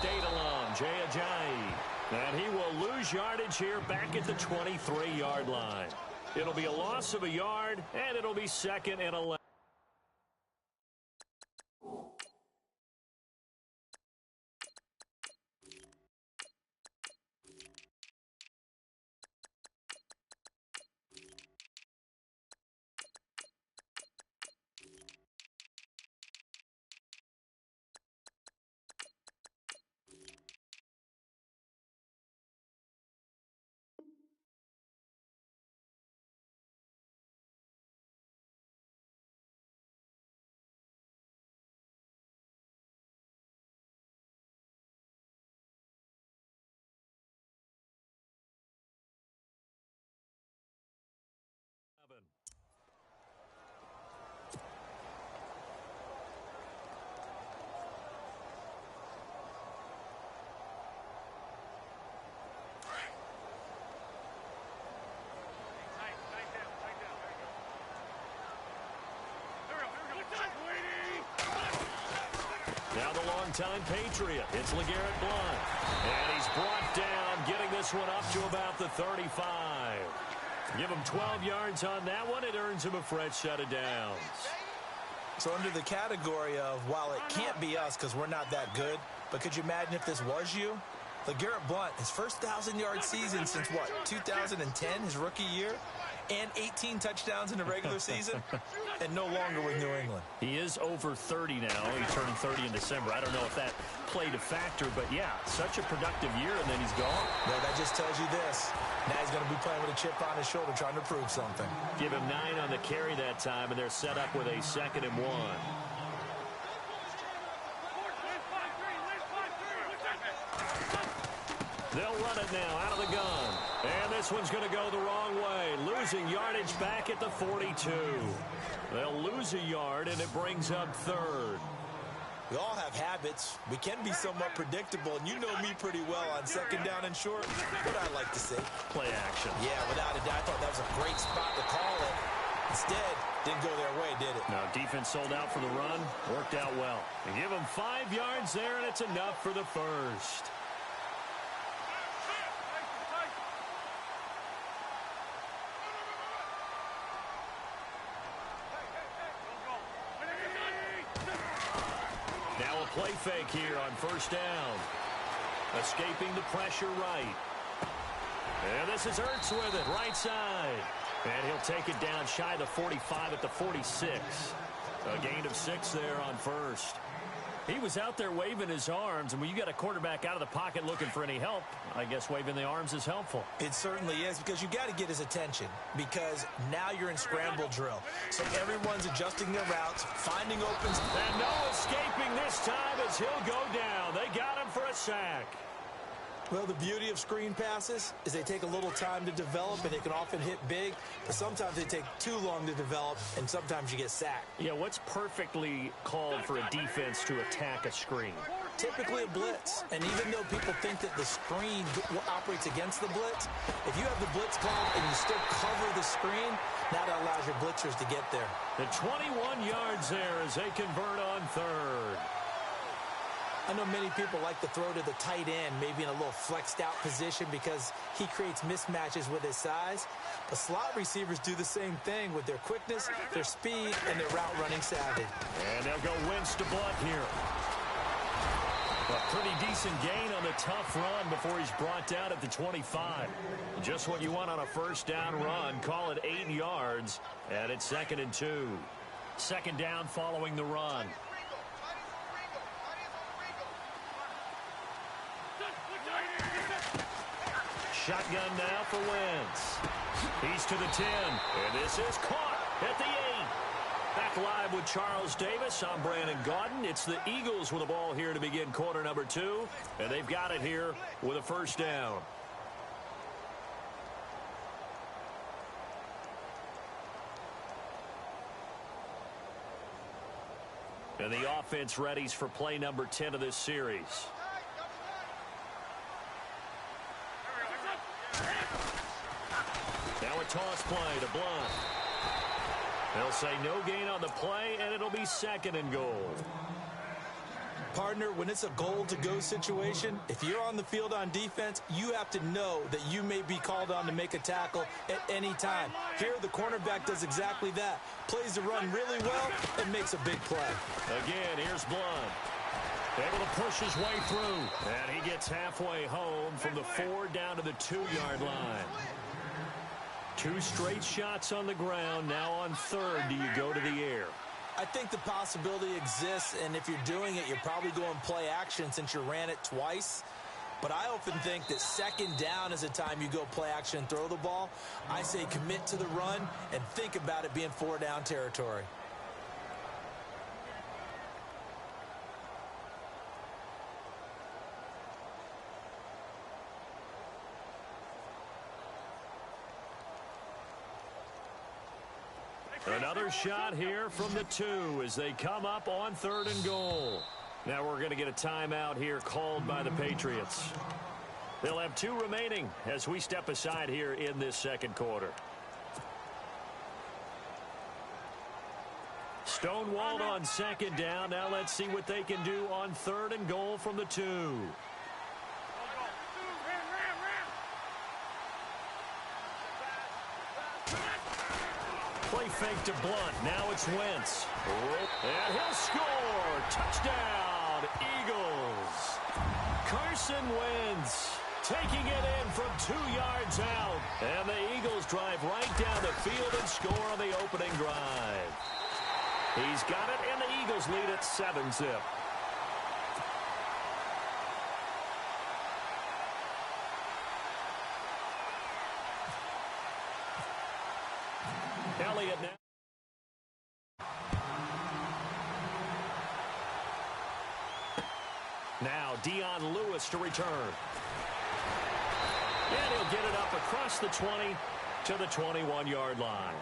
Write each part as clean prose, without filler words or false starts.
stayed alone. Jay Ajayi. And he will lose yardage here back at the 23-yard line. It'll be a loss of a yard, and it'll be 2nd and 11. Now the longtime Patriot. It's LeGarrette Blount. And he's brought down, getting this one up to about the 35. Give him 12 yards on that one. It earns him a fresh set of downs. So under the category of, while it can't be us because we're not that good, but could you imagine if this was you? LeGarrette Blount, his first 1,000-yard season since, what, 2010, his rookie year? And 18 touchdowns in the regular season, and no longer with New England. He is over 30 now. He turned 30 in December. I don't know if that played a factor, but yeah, such a productive year, and then he's gone. No, that just tells you this. Now he's going to be playing with a chip on his shoulder trying to prove something. Give him 9 on the carry that time, and they're set up with a 2nd and 1. They'll run it now out of the gun. And this one's going to go the wrong way. Losing yardage back at the 42. They'll lose a yard, and it brings up 3rd. We all have habits. We can be somewhat predictable, and you know me pretty well on 2nd down and short. What I like to say. Play action. Yeah, without a doubt. I thought that was a great spot to call it. Instead, didn't go their way, did it? No, defense sold out for the run. Worked out well. They give them 5 yards there, and it's enough for the first. Now a play fake here on 1st down. Escaping the pressure right. And this is Ertz with it, right side. And he'll take it down shy of the 45 at the 46. A gain of 6 there on 1st. He was out there waving his arms, and when you got a quarterback out of the pocket looking for any help, I guess waving the arms is helpful. It certainly is, because you got to get his attention, because now you're in scramble drill. So everyone's adjusting their routes, finding opens. And no escaping this time as he'll go down. They got him for a sack. Well, the beauty of screen passes is they take a little time to develop, and they can often hit big, but sometimes they take too long to develop, and sometimes you get sacked. Yeah, what's perfectly called for a defense to attack a screen? Typically a blitz, and even though people think that the screen operates against the blitz, if you have the blitz called and you still cover the screen, that allows your blitzers to get there. The 21 yards there as they convert on 3rd. I know many people like to throw to the tight end, maybe in a little flexed out position because he creates mismatches with his size. But slot receivers do the same thing with their quickness, their speed, and their route running savvy. And they'll go Wentz to Blount here. A pretty decent gain on the tough run before he's brought down at the 25. Just what you want on a 1st down run. Call it 8 yards, and it's 2nd and 2. 2nd down following the run. Shotgun now for Wentz. He's to the 10, and this is caught at the 8. Back live with Charles Davis. I'm Brandon Gaudin. It's the Eagles with the ball here to begin quarter number 2, and they've got it here with a 1st down. And the offense readies for play number 10 of this series. Now a toss play to Blount. They'll say no gain on the play, and it'll be 2nd and goal. Partner, when it's a goal-to-go situation, if you're on the field on defense, you have to know that you may be called on to make a tackle at any time. Here, the cornerback does exactly that. Plays the run really well and makes a big play. Again, here's Blunt. Able to push his way through. And he gets halfway home from the 4 down to the 2-yard line. 2 straight shots on the ground. Now on 3rd, do you go to the air? I think the possibility exists, and if you're doing it, you're probably going play action since you ran it twice. But I often think that 2nd down is a time you go play action and throw the ball. I say commit to the run and think about it being 4 down territory. Another shot here from the 2 as they come up on 3rd and goal. Now we're going to get a timeout here called by the Patriots. They'll have 2 remaining as we step aside here in this 2nd quarter. Stonewalled on 2nd down. Now let's see what they can do on 3rd and goal from the 2. Play fake to Blunt. Now it's Wentz. And he'll score. Touchdown, Eagles. Carson Wentz taking it in from 2 yards out. And the Eagles drive right down the field and score on the opening drive. He's got it, and the Eagles lead at 7-zip. Elliott now Dion Lewis to return. And he'll get it up across the 20 to the 21-yard line.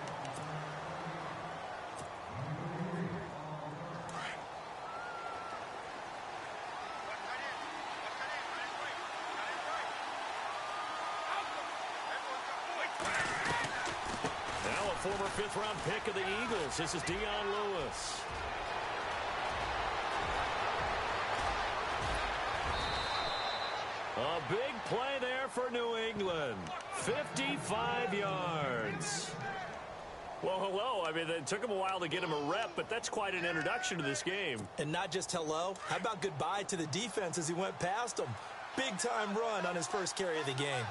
Former 5th-round pick of the Eagles. This is Dion Lewis. A big play there for New England. 55 yards. Well, hello. I mean, it took him a while to get him a rep, but that's quite an introduction to this game. And not just hello. How about goodbye to the defense as he went past him? Big-time run on his first carry of the game.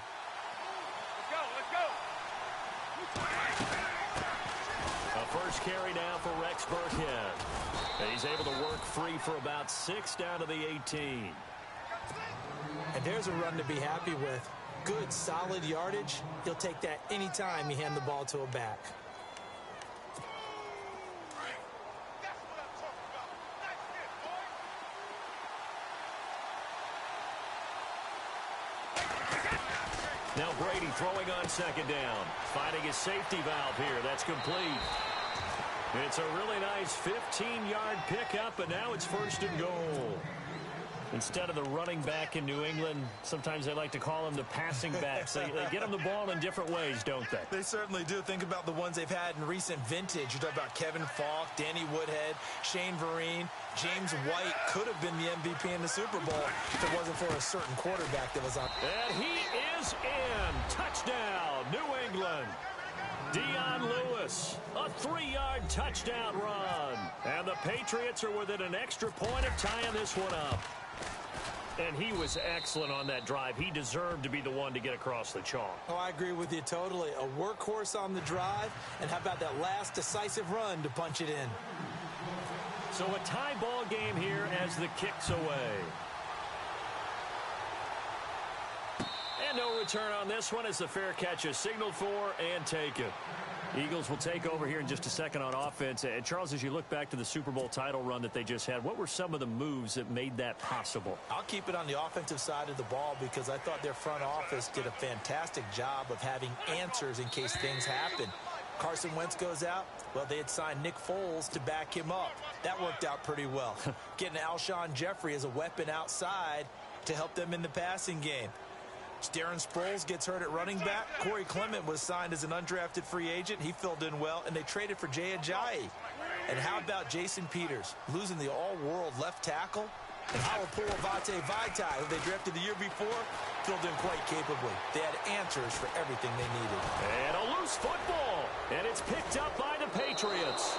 First carry now for Rex Burkhead. And he's able to work free for about 6 down to the 18. And there's a run to be happy with. Good, solid yardage. He'll take that anytime you hand the ball to a back. Now Brady throwing on 2nd down. Finding his safety valve here. That's complete. It's a really nice 15-yard pickup, and now it's 1st and goal. Instead of the running back in New England, sometimes they like to call them the passing backs. They get them the ball in different ways, don't they? They certainly do. Think about the ones they've had in recent vintage. You're talking about Kevin Falk, Danny Woodhead, Shane Vereen. James White could have been the MVP in the Super Bowl if it wasn't for a certain quarterback that was on. And he is in. Touchdown, New England. Dion Lewis, a 3-yard touchdown run. And the Patriots are within an extra point of tying this one up. And he was excellent on that drive. He deserved to be the one to get across the chalk. Oh, I agree with you totally. A workhorse on the drive. And how about that last decisive run to punch it in? So a tie ball game here as the kick's away. And no return on this one as the fair catch is signaled for and taken. Eagles will take over here in just a second on offense. And Charles, as you look back to the Super Bowl title run that they just had, what were some of the moves that made that possible? I'll keep it on the offensive side of the ball because I thought their front office did a fantastic job of having answers in case things happen. Carson Wentz goes out. Well, they had signed Nick Foles to back him up. That worked out pretty well. Getting Alshon Jeffrey as a weapon outside to help them in the passing game. Darren Sproles gets hurt at running back. Corey Clement was signed as an undrafted free agent. He filled in well, and they traded for Jay Ajayi. And how about Jason Peters losing the all-world left tackle? And Halapua Vitae, who they drafted the year before, filled in quite capably. They had answers for everything they needed. And a loose football. And it's picked up by the Patriots.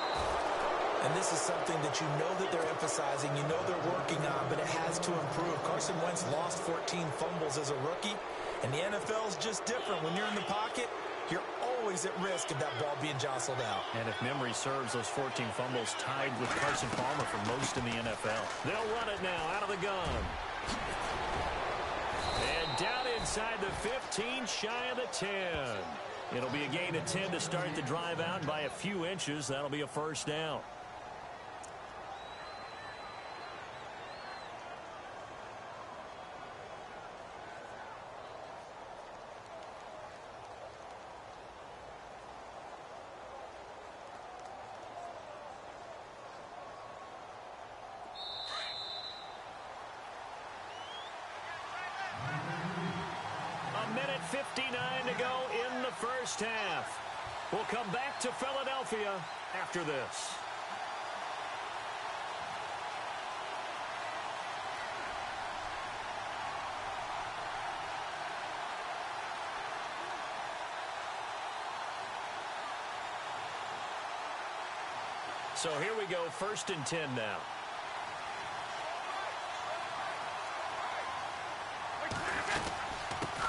And this is something that you know that they're emphasizing, you know they're working on, but it has to improve. Carson Wentz lost 14 fumbles as a rookie, and the NFL is just different. When you're in the pocket, you're always at risk of that ball being jostled out. And if memory serves, those 14 fumbles tied with Carson Palmer for most in the NFL. They'll run it now out of the gun. And down inside the 15, shy of the 10. It'll be a gain of 10 to start the drive out by a few inches. That'll be a first down. Minute 59 to go in the first half. We'll come back to Philadelphia after this. So here we go, 1st and 10 now.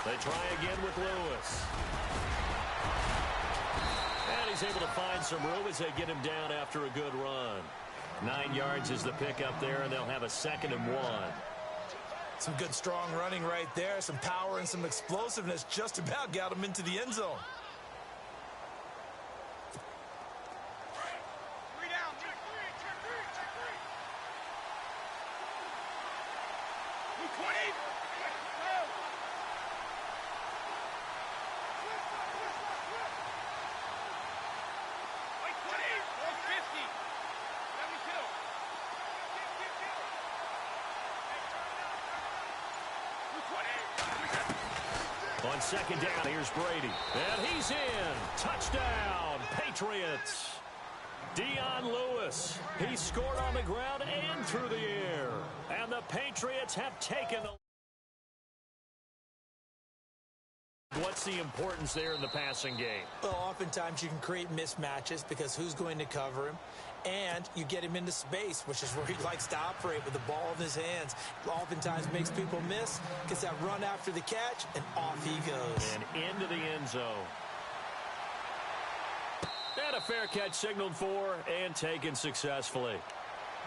They try again with Lewis. And he's able to find some room as they get him down after a good run. 9 yards is the pickup there, and they'll have a 2nd and 1. Some good, strong running right there. Some power and some explosiveness just about got him into the end zone. On 2nd down, here's Brady. And he's in. Touchdown, Patriots. Dion Lewis. He scored on the ground and through the air. And the Patriots have taken the... What's the importance there in the passing game? Well, oftentimes you can create mismatches because who's going to cover him? And you get him into space, which is where he likes to operate with the ball in his hands. Oftentimes makes people miss, gets that run after the catch, and off he goes. And into the end zone. And a fair catch signaled for and taken successfully.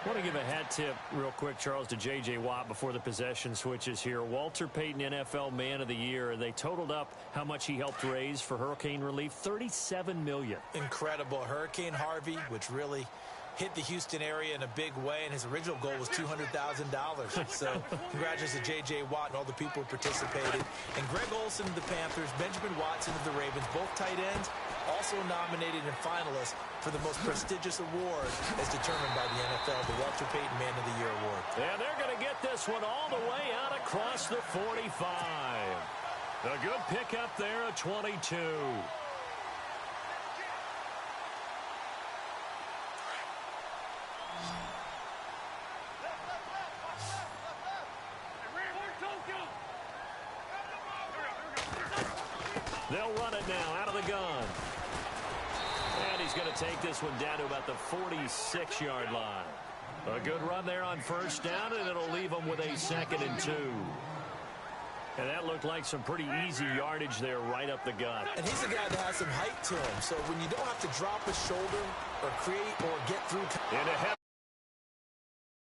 I want to give a hat tip real quick, Charles, to J.J. Watt before the possession switches here. Walter Payton, NFL Man of the Year. They totaled up how much he helped raise for hurricane relief, $37 million. Incredible. Hurricane Harvey, which really hit the Houston area in a big way, and his original goal was $200,000. So congratulations to J.J. Watt and all the people who participated. And Greg Olsen of the Panthers, Benjamin Watson of the Ravens, both tight ends, also nominated and finalists for the most prestigious award as determined by the NFL, the Walter Payton Man of the Year Award. And they're going to get this one all the way out across the 45. A good pickup there at 22. They'll run it now out of the gun. And he's going to take this one down to about the 46-yard line. A good run there on 1st down, and it'll leave him with a 2nd and 2. And that looked like some pretty easy yardage there right up the gut. And he's a guy that has some height to him. So when you don't have to drop his shoulder or create or get through...